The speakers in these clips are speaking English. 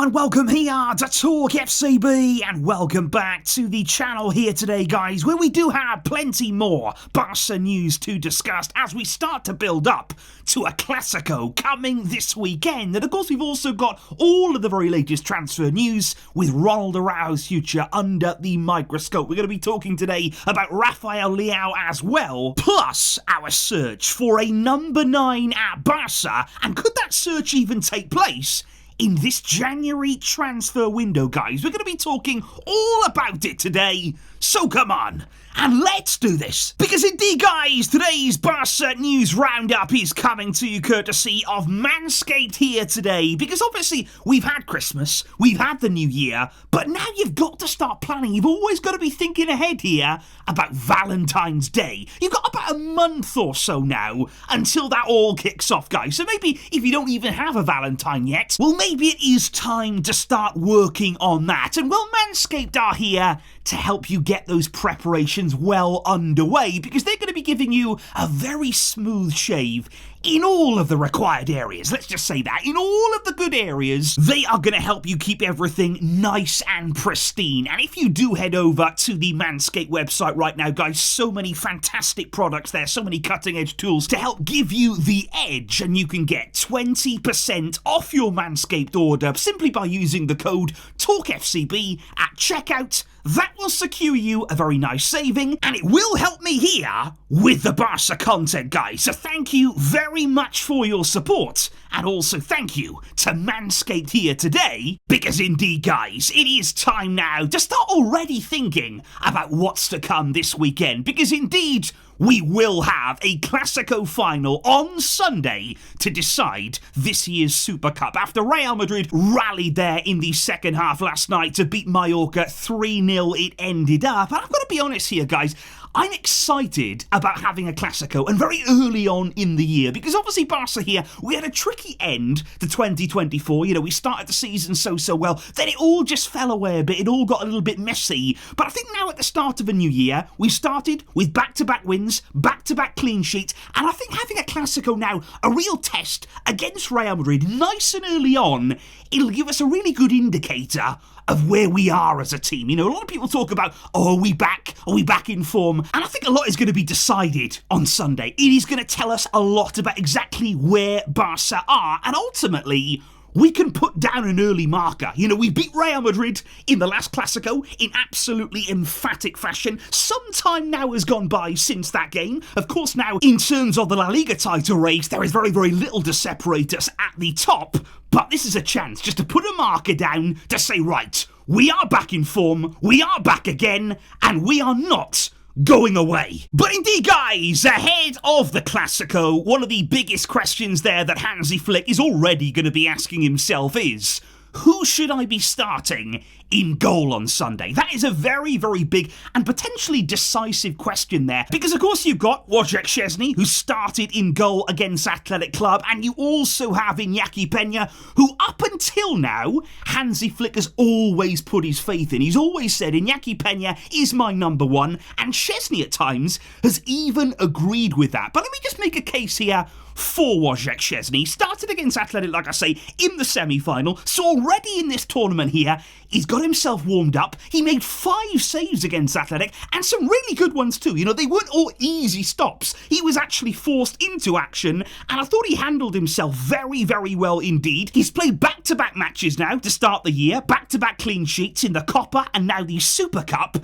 and welcome here to TalkFCB, and welcome back to the channel here today, guys, where we do have plenty more Barca news to discuss as we start to build up to a Clasico coming this weekend. And of course, we've also got all of the very latest transfer news with Ronald Araujo's future under the microscope. We're going to be talking today about Rafael, Leao as well, plus our search for a number 9 at Barca. And could that search even take place in this January transfer window, guys? We're going to be talking all about it today, so come on, and let's do this. Because indeed, guys, today's Barca news roundup is coming to you courtesy of Manscaped here today. Because obviously, we've had Christmas, we've had the new year, but now you've got to start planning. You've always got to be thinking ahead here about Valentine's Day. You've got about a month or so now until that all kicks off, guys. So maybe if you don't even have a Valentine yet, well, maybe it is time to start working on that. And well, Manscaped are here to help you get those preparations well underway, because they're going to be giving you a very smooth shave in all of the required areas. Let's just say that. In all of the good areas, they are going to help you keep everything nice and pristine. And if you do head over to the Manscaped website right now, guys, so many fantastic products there, so many cutting-edge tools to help give you the edge. And you can get 20% off your Manscaped order simply by using the code TalkFCB at checkout. That will secure you a very nice saving, and it will help me here with the Barca content, guys. So thank you very much for your support, and also thank you to Manscaped here today, because indeed, guys, it is time now to start already thinking about what's to come this weekend, because indeed, we will have a Clasico final on Sunday to decide this year's Supercup. After Real Madrid rallied there in the second half last night to beat Mallorca 3-0, it ended up. And I've got to be honest here, guys, I'm excited about having a Clasico, and very early on in the year, because obviously Barca here, we had a tricky end to 2024. You know, we started the season so well, then it all just fell away a bit, it all got a little bit messy. But I think now at the start of a new year, we started with back-to-back wins, back-to-back clean sheets, and I think having a Clasico now, a real test against Real Madrid, nice and early on, it'll give us a really good indicator of where we are as a team. You know, a lot of people talk about, oh, are we back? Are we back in form? And I think a lot is going to be decided on Sunday. It is going to tell us a lot about exactly where Barca are, and ultimately, we can put down an early marker. You know, we beat Real Madrid in the last Clasico in absolutely emphatic fashion. Some time now has gone by since that game. Of course, now, in terms of the La Liga title race, there is very, very little to separate us at the top. But this is a chance just to put a marker down to say, right, we are back in form, we are back again, and we are not going away. But indeed, guys, ahead of the Clasico, one of the biggest questions there that Hansi Flick is already going to be asking himself is, who should I be starting in goal on Sunday? That is a very, very big and potentially decisive question there. Because, of course, you've got Wojciech Szczesny, who started in goal against Athletic Club, and you also have Iñaki Peña, who up until now, Hansi Flick has always put his faith in. He's always said, Iñaki Peña is my number 1, and Szczesny at times has even agreed with that. But let me just make a case here for Wojciech Szczesny. Started against Athletic, like I say, in the semi-final. So already in this tournament here, he's got himself warmed up. He made 5 saves against Athletic, and some really good ones too. You know, they weren't all easy stops. He was actually forced into action, and I thought he handled himself very, very well indeed. He's played back-to-back matches now to start the year, back-to-back clean sheets in the Copa and now the Super Cup.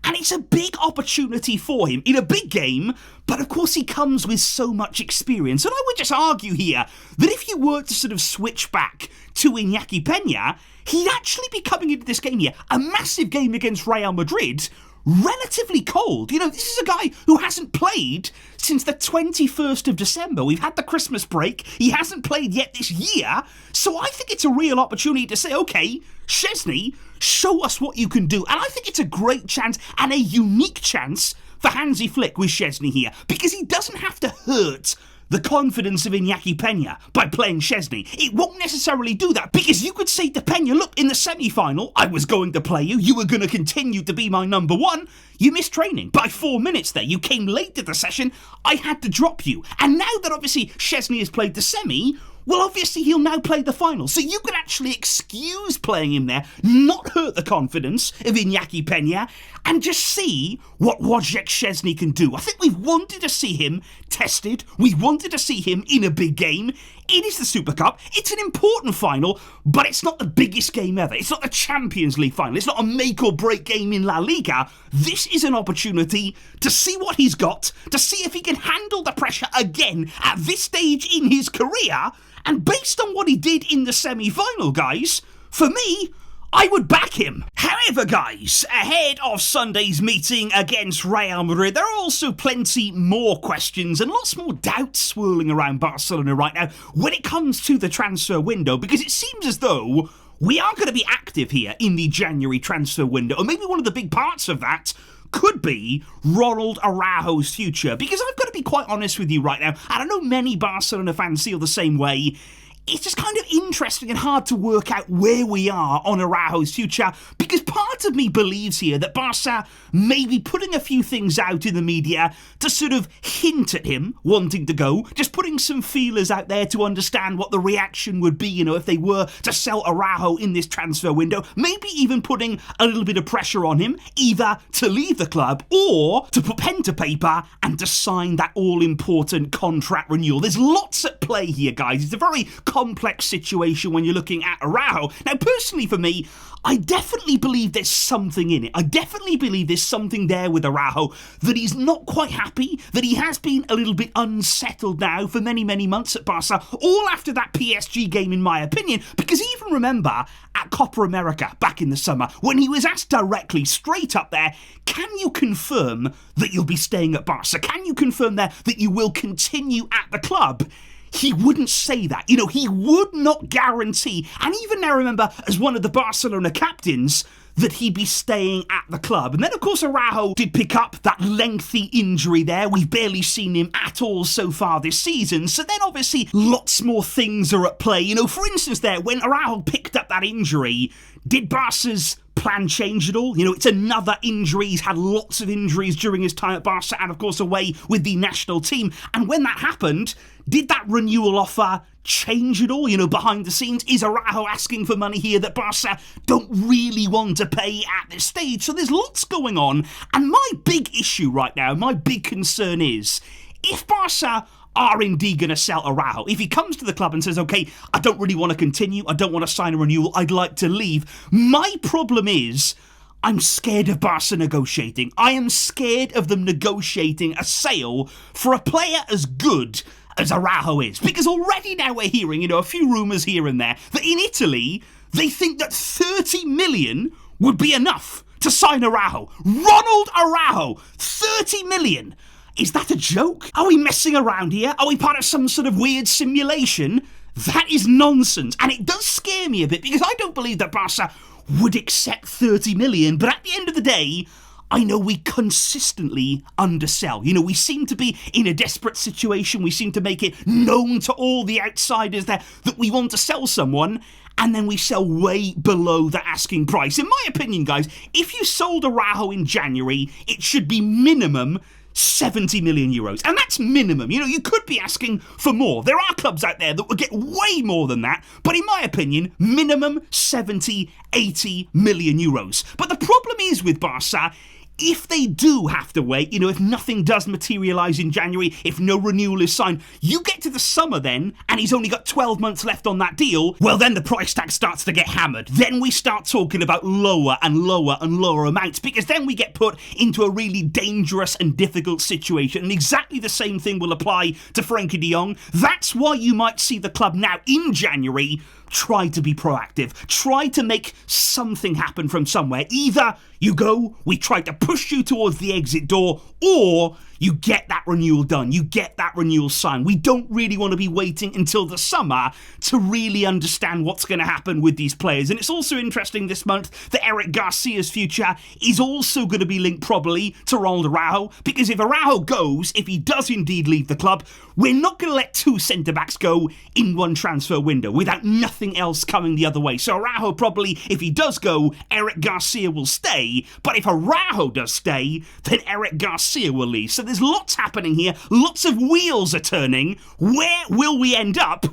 And it's a big opportunity for him in a big game, but of course he comes with so much experience. And I would just argue here that if you were to sort of switch back to Iñaki Peña, he'd actually be coming into this game here, a massive game against Real Madrid, relatively cold. You know, this is a guy who hasn't played since the 21st of December. We've had the Christmas break. He hasn't played yet this year. So I think it's a real opportunity to say, okay, Szczesny, show us what you can do. And I think it's a great chance and a unique chance for Hansi Flick with Szczesny here, because he doesn't have to hurt the confidence of Iñaki Peña by playing Szczesny. It won't necessarily do that, because you could say to Peña, look, in the semi-final, I was going to play you. You were going to continue to be my number 1. You missed training by 4 minutes there. You came late to the session. I had to drop you. And now that obviously Szczesny has played the semi, well, obviously he'll now play the final. So you could actually excuse playing him there, not hurt the confidence of Iñaki Peña, and just see what Wojciech Szczesny can do. I think we've wanted to see him tested. We've wanted to see him in a big game. It is the Super Cup. It's an important final, but it's not the biggest game ever. It's not the Champions League final. It's not a make or break game in La Liga. This is an opportunity to see what he's got, to see if he can handle the pressure again at this stage in his career. And based on what he did in the semi-final, guys, for me, I would back him. However, guys, ahead of Sunday's meeting against Real Madrid, there are also plenty more questions and lots more doubts swirling around Barcelona right now when it comes to the transfer window, because it seems as though we are going to be active here in the January transfer window, or maybe one of the big parts of that could be Ronald Araujo's future, because I've got to be quite honest with you right now, and I know many Barcelona fans feel the same way. It's just kind of interesting and hard to work out where we are on Araujo's future, because part of me believes here that Barca may be putting a few things out in the media to sort of hint at him wanting to go, just putting some feelers out there to understand what the reaction would be, if they were to sell Araujo in this transfer window, maybe even putting a little bit of pressure on him, either to leave the club or to put pen to paper and to sign that all-important contract renewal. There's lots at play here, guys. It's a very complex situation when you're looking at Araujo. Now, personally for me, I definitely believe there's something in it. I definitely believe there's something there with Araujo, that he's not quite happy, that he has been a little bit unsettled now for many, many months at Barca, all after that PSG game, in my opinion, because even remember at Copa America back in the summer, when he was asked directly, straight up there, can you confirm that you'll be staying at Barca? Can you confirm there that you will continue at the club? He wouldn't say that. He would not guarantee, and even now remember, as one of the Barcelona captains, that he'd be staying at the club. And then, of course, Araujo did pick up that lengthy injury there. We've barely seen him at all so far this season. So then, obviously, lots more things are at play. For instance there, when Araujo picked up that injury, did Barca's plan change at all? It's another injury. He's had lots of injuries during his time at Barca and, of course, away with the national team. And when that happened, did that renewal offer change at all? Behind the scenes, is Araujo asking for money here that Barca don't really want to pay at this stage? So there's lots going on. And my big issue right now, my big concern is, if Barca are indeed going to sell Araujo, if he comes to the club and says, okay, I don't really want to continue, I don't want to sign a renewal, I'd like to leave, my problem is, I'm scared of Barca negotiating. I am scared of them negotiating a sale for a player as good as Araujo is. Because already now we're hearing, a few rumours here and there, that in Italy, they think that 30 million would be enough to sign Araujo. Ronald Araujo, 30 million. Is that a joke? Are we messing around here? Are we part of some sort of weird simulation? That is nonsense. And it does scare me a bit, because I don't believe that Barca would accept 30 million. But at the end of the day, I know we consistently undersell. We seem to be in a desperate situation. We seem to make it known to all the outsiders there that we want to sell someone, and then we sell way below the asking price. In my opinion, guys, if you sold Araujo in January, it should be minimum 70 million euros. And that's minimum. You could be asking for more. There are clubs out there that will get way more than that. But in my opinion, minimum 70, 80 million euros. But the problem is with Barca, if they do have to wait, if nothing does materialise in January, if no renewal is signed, you get to the summer then, and he's only got 12 months left on that deal, well then the price tag starts to get hammered. Then we start talking about lower and lower and lower amounts, because then we get put into a really dangerous and difficult situation. And exactly the same thing will apply to Frenkie de Jong. That's why you might see the club now in January try to be proactive, try to make something happen from somewhere. Either you go, we try to push you towards the exit door, or you get that renewal done, you get that renewal signed. We don't really want to be waiting until the summer to really understand what's going to happen with these players. And it's also interesting this month that Eric Garcia's future is also going to be linked probably to Ronald Araujo, because if Araujo goes, if he does indeed leave the club, we're not going to let two centre-backs go in one transfer window without nothing else coming the other way. So Araujo probably, if he does go, Eric Garcia will stay, but if Araujo does stay, then Eric Garcia will leave. So there's lots happening here, lots of wheels are turning. Where will we end up?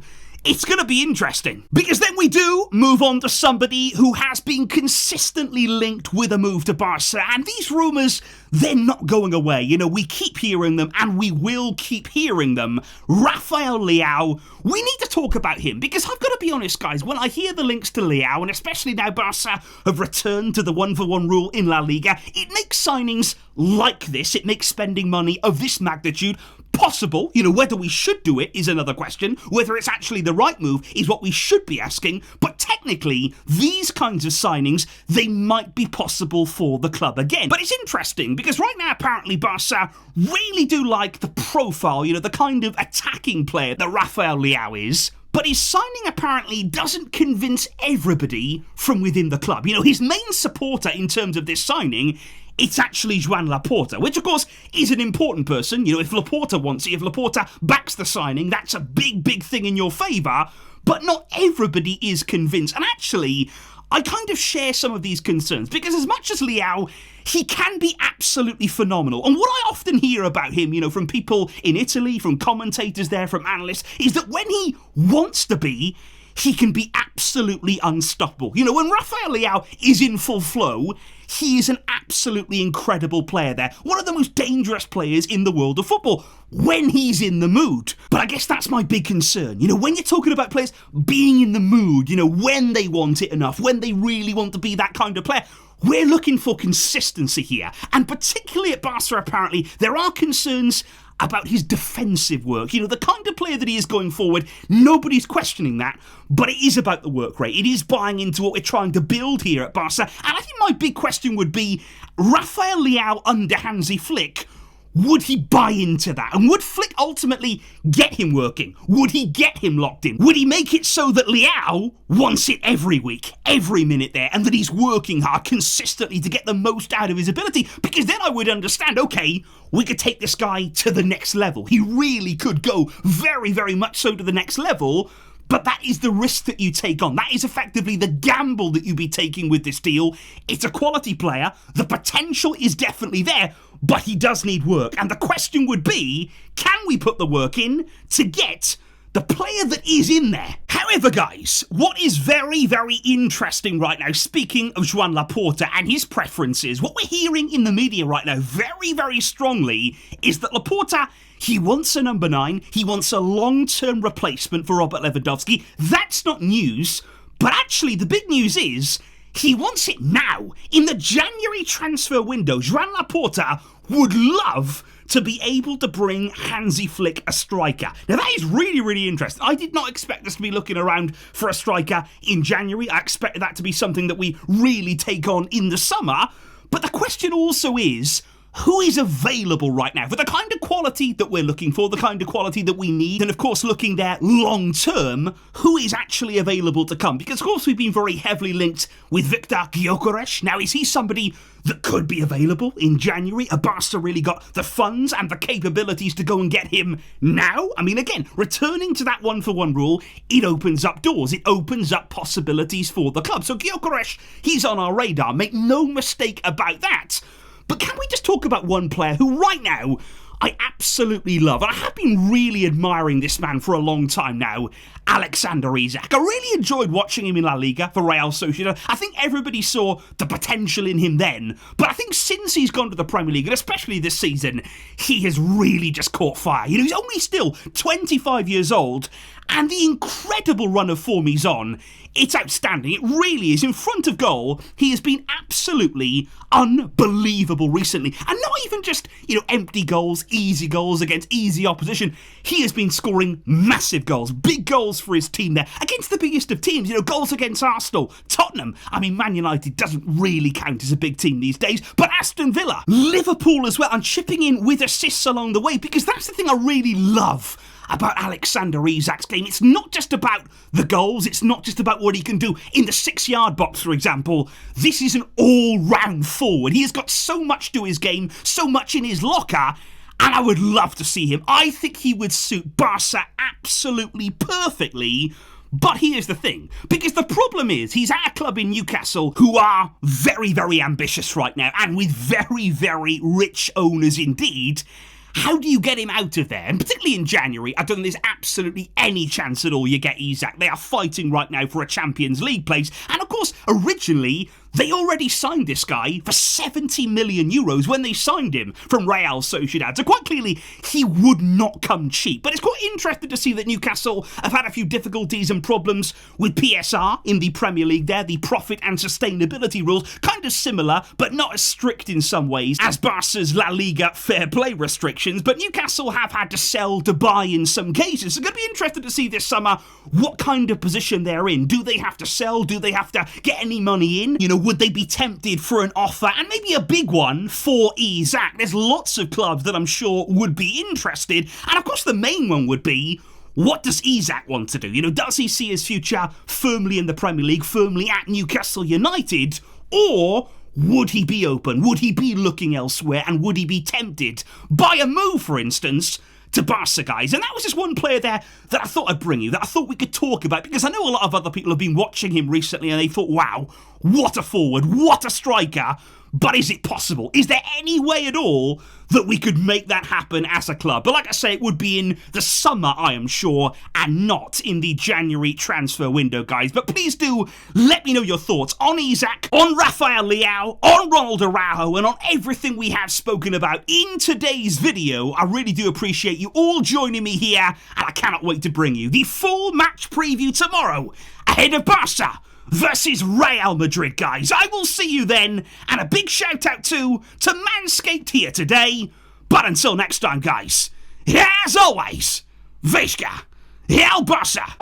it's going to be interesting. Because then we do move on to somebody who has been consistently linked with a move to Barca, and these rumours, they're not going away. You know, we keep hearing them, and we will keep hearing them. Rafael Leao, we need to talk about him, because I've got to be honest, guys, when I hear the links to Leao, and especially now Barca have returned to the 1-for-1 rule in La Liga, it makes signings like this, it makes spending money of this magnitude possible. You know, whether we should do it is another question. Whether it's actually the right move is what we should be asking. But technically, these kinds of signings, they might be possible for the club again. But it's interesting because right now, apparently, Barca really do like the profile, you know, the kind of attacking player that Rafael Leao is. But his signing apparently doesn't convince everybody from within the club. You know, his main supporter in terms of this signing, it's actually Joan Laporta, which of course is an important person. You know, if Laporta wants it, if Laporta backs the signing, that's a big, big thing in your favour. But not everybody is convinced. And actually, I kind of share some of these concerns because as much as Leao, he can be absolutely phenomenal. And what I often hear about him, you know, from people in Italy, from commentators there, from analysts, is that when he wants to be, he can be absolutely unstoppable. You know, when Rafael Leao is in full flow, he is an absolutely incredible player there. One of the most dangerous players in the world of football when he's in the mood. But I guess that's my big concern. You know, when you're talking about players being in the mood, you know, when they want it enough, when they really want to be that kind of player, we're looking for consistency here. And particularly at Barca, apparently, there are concerns about his defensive work. You know, the kind of player that he is going forward, nobody's questioning that, but it is about the work rate. It is buying into what we're trying to build here at Barca. And I think my big question would be, Rafael Leao under Hansi Flick, would he buy into that? And would Flick ultimately get him working? Would he get him locked in? Would he make it so that Leao wants it every week, every minute there, and that he's working hard consistently to get the most out of his ability? Because then I would understand, okay, we could take this guy to the next level. He really could go very, very much so to the next level. But that is the risk that you take on. That is effectively the gamble that you'd be taking with this deal. It's a quality player. The potential is definitely there, but he does need work. And the question would be, can we put the work in to get the player that is in there? However, guys, what is very, very interesting right now, speaking of Joan Laporta and his preferences, what we're hearing in the media right now very, very strongly is that Laporta, he wants a number 9, he wants a long-term replacement for Robert Lewandowski. That's not news, but actually the big news is he wants it now. In the January transfer window, Joan Laporta would love to be able to bring Hansi Flick a striker. Now that is really, really interesting. I did not expect us to be looking around for a striker in January. I expected that to be something that we really take on in the summer. But the question also is, who is available right now for the kind of quality that we're looking for, the kind of quality that we need, and of course looking there long term, who is actually available to come? Because of course we've been very heavily linked with Viktor Gyökeres. Now is he somebody that could be available in January? Have Barca really got the funds and the capabilities to go and get him now? I mean, again, returning to that 1-for-1 rule, it opens up doors. It opens up possibilities for the club. So Gyökeres, he's on our radar. Make no mistake about that. But can we just talk about one player who right now I absolutely love? And I have been really admiring this man for a long time now, Alexander Isak. I really enjoyed watching him in La Liga for Real Sociedad. I think everybody saw the potential in him then. But I think since he's gone to the Premier League, and especially this season, he has really just caught fire. You know, he's only still 25 years old, and the incredible run of form he's on, it's outstanding. It really is. In front of goal, he has been absolutely unbelievable recently. And not even just, you know, empty goals, easy goals against easy opposition. He has been scoring massive goals, big goals for his team there, against the biggest of teams, you know, goals against Arsenal, Tottenham. I mean, Man United doesn't really count as a big team these days, but Aston Villa, Liverpool as well, and chipping in with assists along the way, because that's the thing I really love about Alexander Isak's game. It's not just about the goals, it's not just about what he can do in the 6-yard box, for example. This is an all-round forward. He has got so much to his game, so much in his locker, and I would love to see him. I think he would suit Barca absolutely perfectly. But here's the thing, because the problem is he's at a club in Newcastle who are very, very ambitious right now, and with very, very rich owners indeed. how do you get him out of there? And particularly in January, I don't think there's absolutely any chance at all you get Isak. They are fighting right now for a Champions League place. And of course, originally, they already signed this guy for 70 million euros when they signed him from Real Sociedad. So quite clearly, he would not come cheap. But it's quite interesting to see that Newcastle have had a few difficulties and problems with PSR in the Premier League there. The profit and sustainability rules, kind of similar, but not as strict in some ways as Barca's La Liga fair play restrictions. But Newcastle have had to sell to buy in some cases. So it's going to be interesting to see this summer what kind of position they're in. Do they have to sell? Do they have to get any money in? You know, would they be tempted for an offer, and maybe a big one, for Isak? There's lots of clubs that I'm sure would be interested, and of course the main one would be, what does Isak want to do? You know, does he see his future firmly in the Premier League, firmly at Newcastle United, or would he be open? Would he be looking elsewhere, and would he be tempted by a move, for instance, to Barca, guys? And that was just one player there that I thought I'd bring you, that I thought we could talk about, because I know a lot of other people have been watching him recently and they thought, wow, what a forward, what a striker. But is it possible? Is there any way at all that we could make that happen as a club? But like I say, it would be in the summer, I am sure, and not in the January transfer window, guys. But please do let me know your thoughts on Isak, on Rafael Leao, on Ronald Araujo, and on everything we have spoken about in today's video. I really do appreciate you all joining me here, and I cannot wait to bring you the full match preview tomorrow ahead of Barca versus Real Madrid, guys. I will see you then, and a big shout out to Manscaped here today. But until next time, guys, as always, Vizca, Real Barca.